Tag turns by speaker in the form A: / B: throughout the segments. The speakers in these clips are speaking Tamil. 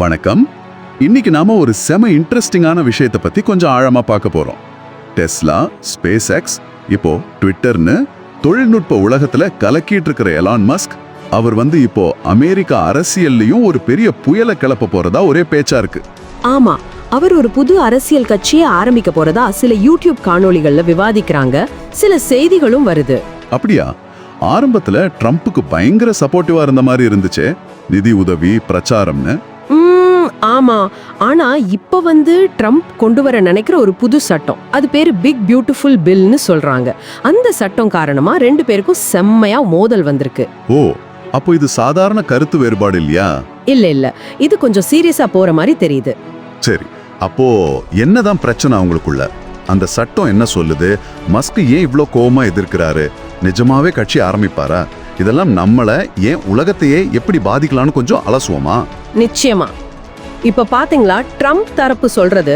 A: வணக்கம். இன்னைக்கு நாம ஒரு செம இன்ட்ரெஸ்டிங்கான விஷயத்தை பத்தி கொஞ்சம் ஆழமா பார்க்க போறோம். டெஸ்லா, ஸ்பேஸ் எக்ஸ், இப்போ ட்விட்டர்னு தொழில்நுட்ப உலகத்துல கலக்கிட்டு இருக்கிற எலான் மஸ்க், அவர் இப்போ அமெரிக்கா அரசியல்லையும் ஒரு பெரிய புயலை கிளப்ப போறதா ஒரே பேச்சா இருக்கு.
B: ஆமா, அவர் ஒரு புது அரசியல் கட்சியை ஆரம்பிக்க போறதா சில யூடியூப் காணொளிகள்ல விவாதிக்கிறாங்க. சில செய்திகளும் வருது.
A: அப்படியா? ஆரம்பத்துல ட்ரம்ப்புக்கு பயங்கர சப்போர்ட்டிவா இருந்த மாதிரி இருந்துச்சு, நிதி உதவி, பிரச்சாரம்னு.
B: ஆமா, ஆனா இப்ப ட்ரம்ப் கொண்டு வர நினைக்கிற ஒரு புது சட்டம், அது பேரு பிக் பியூட்டிஃபுல் பில்னு சொல்றாங்க. அந்த சட்டம் காரணமா ரெண்டு பேருக்கும் செம்மையா மோதல் வந்திருக்கு.
A: ஓ, அப்போ இது சாதாரண கருத்து வேறுபாடு இல்லையா?
B: இல்ல, இது கொஞ்சம் சீரியஸா போற மாதிரி தெரியுது.
A: சரி, அப்போ என்னதான் பிரச்சனை அவங்களுக்குள்ள? அந்த சட்டம் என்ன சொல்லுது? மஸ்க் ஏன் இவ்ளோ கோவமா எதிர்க்கிறாரு? நிஜமாவே கட்சி ஆரம்பிப்பாரா? இதெல்லாம் நம்மள ஏன், உலகத்தையே எப்படி பாதிக்கலாம்னு கொஞ்சம் அலசுவோமா?
B: நிச்சயமா. இப்ப பாத்தீங்களா, ட்ரம்ப் தரப்பு சொல்றது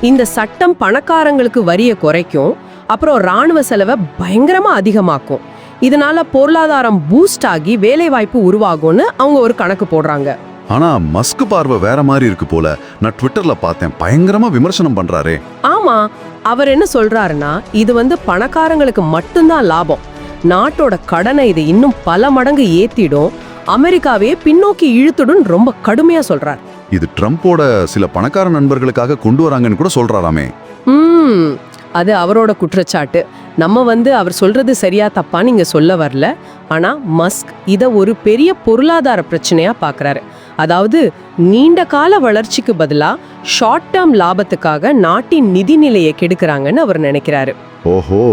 B: இந்த சட்டம் பணக்காரங்களுக்கு வரியை குறைக்கும், அப்புறம் ராணுவ செலவை பயங்கரமா அதிகமாக்கும், இதனால பொருளாதாரம் பூஸ்ட் ஆகி வேலை வாய்ப்பு உருவாகும்னு அவங்க ஒரு கணக்கு போடுறாங்க.
A: ஆனா மஸ்க் பார்வை வேற மாதிரி இருக்கு போல. நான் ட்விட்டர்ல பார்த்தேன், பயங்கரமா விமர்சனம் பண்றாரே.
B: ஆமா, அவர் என்ன சொல்றாருன்னா, இது பணக்காரங்களுக்கு மட்டும்தான் லாபம், நாட்டோட கடனை இது இன்னும் பல மடங்கு ஏத்திடும், அமெரிக்காவே பின்னோக்கி இழுத்துடும் ரொம்ப கடுமையா சொல்றார்.
A: இது ட்ரம்போட சில பணக்கார நண்பர்களுக்காக கொண்டு வராங்கன்னு கூட சொல்றாராமே.
B: அது அவரோட குற்றச்சாட்டு. நம்ம அவர் சொல்றது சரியா தப்பான்னு இங்க சொல்ல வரல. ஆனா மஸ்க் இத ஒரு பெரிய பொருளாதார பிரச்சனையா பாக்குறாரு. அதாவது நீண்ட கால வளர்ச்சிக்கு பதிலா ஷார்ட் டேர்ம் லாபத்துக்காக நாட்டின் நிதி நிலையை கெடுக்கிறாங்கன்னு அவர் நினைக்கிறாரு.
A: ஓஹோ,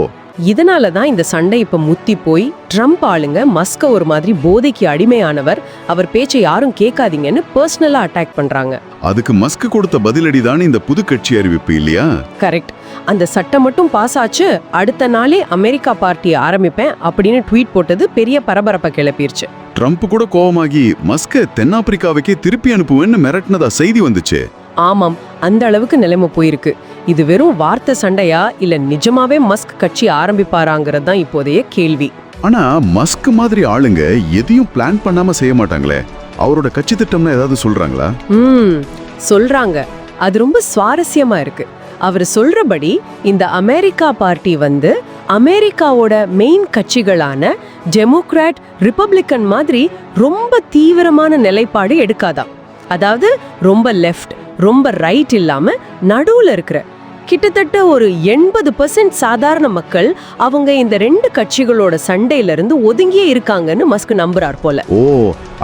B: இதனாலதான் இந்த சண்டை இப்ப முத்தி போய் ட்ரம்ப் ஆளுங்க மஸ்க ஒரு மாதிரி போதைக்கு அடிமையானவர், அவர் பேச்சை யாரும் கேட்காதீங்கன்னு பர்சனலா அட்டாக் பண்றாங்க.
A: அதுக்கு மஸ்க் கொடுத்த பதிலடி தான் இந்த புது கட்சி அறிவிப்பு இல்லையா?
B: கரெக்ட். அந்த சட்டம் மட்டும் பாஸ் ஆச்சு, அடுத்த நாளே அமெரிக்கா பார்ட்டியை ஆரம்பிப்பேன் அப்படின்னு ட்வீட் போட்டது பெரிய பரபரப்பை கிளப்பிருச்சு.
A: ட்ரம்ப் கூட கோவமாகி மஸ்க தென்னாப்பிரிக்காவுக்கே திருப்பி அனுப்புவேன்னு மிரட்டினதா செய்தி வந்துச்சு.
B: ஆமாம், அந்த அளவுக்கு நிலைமை போயிருக்கு. இது வெறும் வார்த்தை சண்டையா இல்ல நிஜமாவே மஸ்க் கட்சி ஆரம்பிப்பாராங்கிறது தான் இப்போதைய கேள்வி.
A: ஆனா மஸ்க் மாதிரி ஆளுங்க எதையும் பிளான் பண்ணாம செய்ய மாட்டாங்களே. அவரோட கட்சி திட்டம்னா ஏதாவது சொல்றாங்களா?
B: சொல்றாங்க. அது ரொம்ப சுவாரஸ்யமா இருக்கு. அவர் சொல்றபடி இந்த அமெரிக்கா பார்ட்டி அமெரிக்காவோட மெயின் கட்சிகளான டெமோக்ராட், ரிப்பப்ளிக்கன் மாதிரி ரொம்ப தீவிரமான நிலைப்பாடு எடுக்காதாம். அதாவது ரொம்ப லெஃப்ட், ரொம்ப ரைட் இல்லாம நடுவுல இருக்கிற கிட்டத்தட்ட ஒரு 80% சாதாரண மக்கள் அவங்க இந்த ரெண்டு கட்சிகளோட சண்டையில இருந்து ஒதுங்கியே இருக்காங்கன்னு மஸ்க் நம்புறார் போல.
A: ஓ,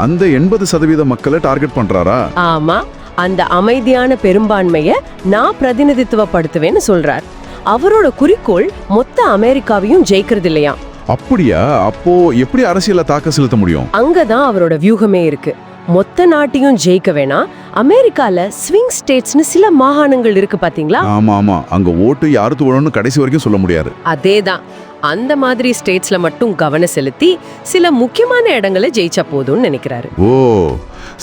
A: அந்த 80% மக்களை டார்கெட் பண்றாரா?
B: ஆமா, அந்த அமைதியான பெரும்பான்மைய நான் பிரதிநிதித்துவப்படுத்துவேன்னு சொல்றார். அவரோட குறிக்கோள் மொத்த அமெரிக்காவையும் ஜெயிக்கிறது இல்லையா?
A: அப்படியா? அப்போ எப்படி அரசியல தாக்க செலுத்த முடியும்?
B: அங்கதான் அவரோட வியூகமே இருக்கு. மொத்த நாட்டையும் ஜெயிக்க வேணா, அமெரிக்கால ஸ்விங் ஸ்டேட்ஸ்னு சில மாகாணங்கள் இருக்கு பாத்தீங்களா?
A: ஆமா, அங்க ஓட்டு யாருக்கு விழணும்னு கடைசி வரைக்கும் சொல்ல முடியாது.
B: அதேதான், அந்த மாதிரி ஸ்டேட்ஸ்ல மட்டும் கவனம் செலுத்தி சில முக்கியமான இடங்களை ஜெயிச்சா போதும்னு நினைக்கிறாரு.
A: ஓ,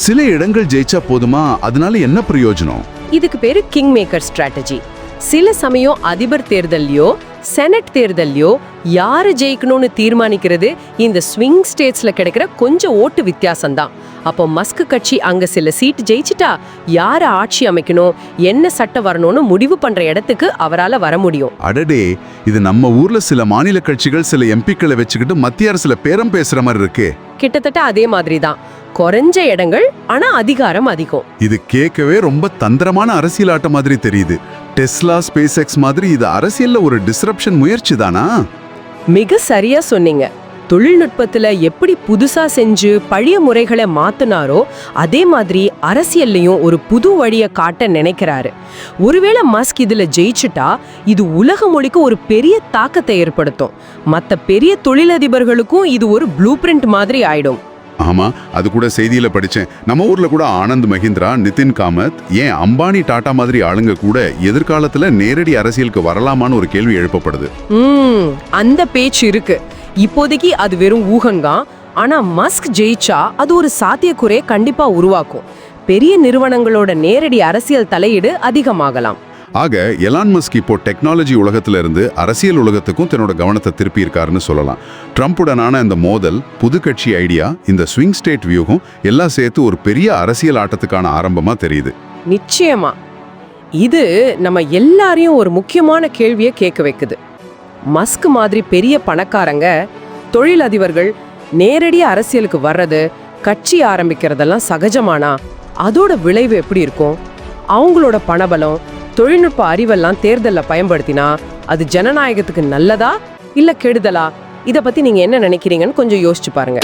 A: சில இடங்கள் ஜெயிச்சா போதுமா? அதனால என்ன பிரயோஜனம்?
B: இதுக்கு பேரு கிங் மேக்கர் ஸ்ட்ராட்டஜி. சில சமயம் அதிபர் தேர்தல்லையோ செனட் தேர்தல்லையோ யாரு ஜெயிக்கணும்னு தீர்மானிக்கிறது இந்த ஸ்விங் ஸ்டேட்ஸ்ல கிடைக்கிற கொஞ்சம் ஓட்டு வித்தியாசம் தான். அப்போ மஸ்க் கட்சி அங்க சில சீட் ஜெயிச்சிட்டா யார ஆட்சி அமைக்கணும், என்ன சட்டம் வரணும்னு முடிவு பண்ற இடத்துக்கு அவரால வர முடியும்.
A: அடடே, இது நம்ம ஊர்ல சில மாநில கட்சிகள் சில எம்பிக்களை வச்சுக்கிட்டு மத்திய அரசுல பேரம் பேசுற மாதிரி இருக்கு.
B: கிட்டத்தட்ட அதே மாதிரி தான். குறைஞ்ச இடங்கள், ஆனா அதிகாரம் அதிகம்.
A: இது கேட்கவே ரொம்ப தந்திரமான அரசியல் ஆட்ட மாதிரி தெரியுது. டெஸ்லா, ஸ்பேஸ் எக்ஸ் மாதிரி இது அரசியல்ல ஒரு டிஸ்ரப்ஷன் முயற்சி தானா?
B: மிக சரியா சொன்னீங்க. தொழில்நுட்பத்துல எப்படி புதுசா செஞ்சு பழைய முறைகளை மாத்தினாரோ அதே மாதிரி அரசியல்லையும் ஒரு புது வழியை காட்ட நினைக்கிறாரு. ஒருவேளை மஸ்க் இதுல ஜெயிச்சுட்டா இது உலக மொழிக்கு ஒரு பெரிய தாக்கத்தை ஏற்படுத்தும். மற்ற பெரிய தொழிலதிபர்களுக்கும் இது ஒரு ப்ளூ பிரிண்ட் மாதிரி ஆயிடும்.
A: ஆமா, அது கூட செய்தியில படிச்சேன். நம்ம ஊர்ல கூட ஆனந்த் மஹிந்திரா, நிதின் காமத், ஏன் அம்பானி, டாடா மாதிரி ஆளுங்க கூட எதிர்காலத்துல நேரடி அரசியலுக்கு வரலாமான்னு ஒரு கேள்வி எழுப்பப்படுது.
B: அந்த பேச்சு இருக்கு. இப்போதைக்கு அது வெறும் ஊகங்காம். ஆனா மஸ்க் ஜெயிச்சா அது ஒரு சாத்தியக்குறையை கண்டிப்பா உருவாக்கும். பெரிய நிறுவனங்களோட நேரடி அரசியல் தலையீடு அதிகமாகலாம்.
A: ஆக எலான் மஸ்க் இப்போ டெக்னாலஜி உலகத்துல இருந்து அரசியல் உலகத்துக்கும் தன்னோட கவனத்தை திருப்பி இருக்காருன்னு சொல்லலாம். ட்ரம்ப்புடனான இந்த மோதல், புது கட்சி ஐடியா, இந்த ஸ்விங் ஸ்டேட் வியூகம் எல்லாம் சேர்த்து ஒரு பெரிய அரசியல் ஆட்டத்துக்கான ஆரம்பமா தெரியுது.
B: நிச்சயமா இது நம்ம எல்லாரையும் ஒரு முக்கியமான கேள்வியை கேட்க வைக்குது. மஸ்க் மாதிரி பெரிய பணக்காரங்க, தொழிலதிபர்கள் நேரடி அரசியலுக்கு வர்றது, கட்சி ஆரம்பிக்கிறதெல்லாம் சகஜமானா அதோட விளைவு எப்படி இருக்கும்? அவங்களோட பணபலம், தொழில்நுட்ப அறிவெல்லாம் தேர்தலில் பயன்படுத்தினா அது ஜனநாயகத்துக்கு நல்லதா இல்ல கெடுதலா? இத பத்தி நீங்க என்ன நினைக்கிறீங்கன்னு கொஞ்சம் யோசிச்சு பாருங்க.